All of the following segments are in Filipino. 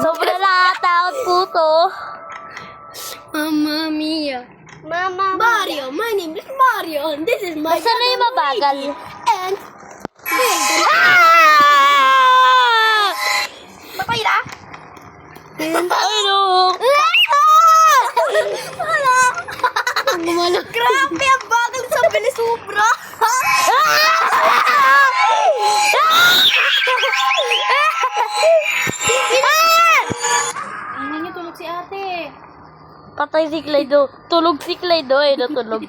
Sobrang nakatakot po to. Mamma mia. Mama. Mario, my name is Mario. And this is my Basta na yung mabagal. And Patay na? Ano? wala. Gumala. Grabe, ang bagal sa bilis sobra. Ano niyo tulog si ate? Patay si Clyde. Tulog si Clyde. Ay, natulog.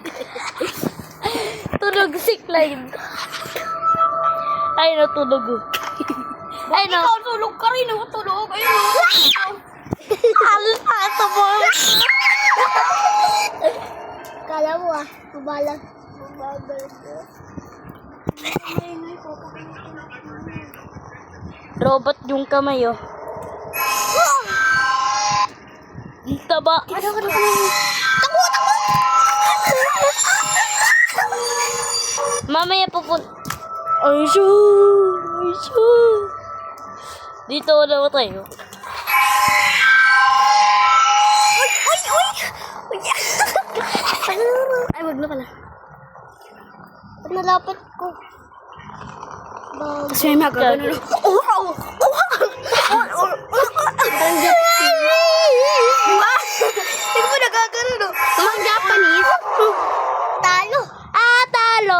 Tulog si Clyde. Ay, natulog. Ay, no. Ikaw tulog ka rin. Tulog. Ayun. Alta, ito mo. Kala mo mabagal ko. Robot yung kamay, oh. Ang taba. Mamaya pupunta. Ay, shoo! Ay, shoo! Dito na tayo. Ay, wag na pala. Pag nalapit ko. Kasi may magagano. Hindi mo nagagano, no? Mga Japanese. Talo. Ah, talo.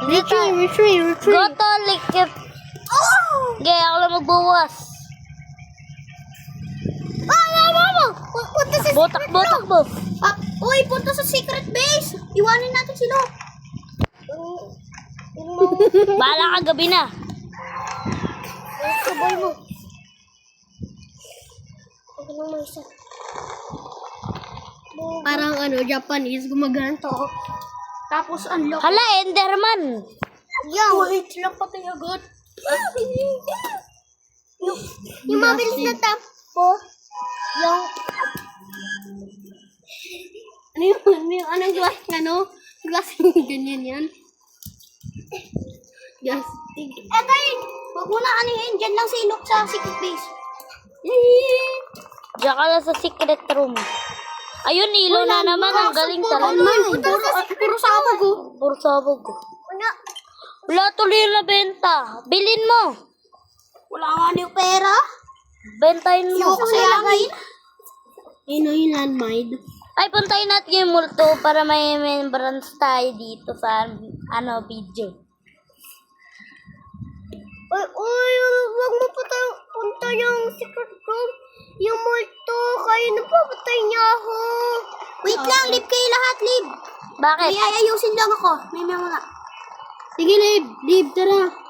Retreat. Goto, likit. Gaya ako lang magbuwas. Punta sa Botak mo. Uy, punta sa secret base. Iwanin natin sila. Bahala ka, gabi na. Sabay mo. Parang Japanese, gumaganto. Tapos unlock. Hala, Enderman. Wait lang patay agad. Yung mabilis na tapo. Yung... Anong glass glass ganyan yan. Yes. Tayo, huwag mo na anihin. Diyan lang sinok sa secret base. Diyan ka lang sa secret room. Ayun, ilo na naman. Ang galing talaga. Puro sabog oh. Puro sabog. Wala tuloy na benta. Bilin mo. Wala nga na yung pera. Bentahin mo. Yung sayangin. Yung landmine. Ay, puntayin natin yung multo para may membrance tayo dito sa video. Uy, wag mo pa tayo punta yung secret room. Yung multo, kayo na papatay niya ako. Wait lang, leave kayo lahat, leave. Bakit? May ayayusin lang ako. May mga nga. Sige, leave, tara.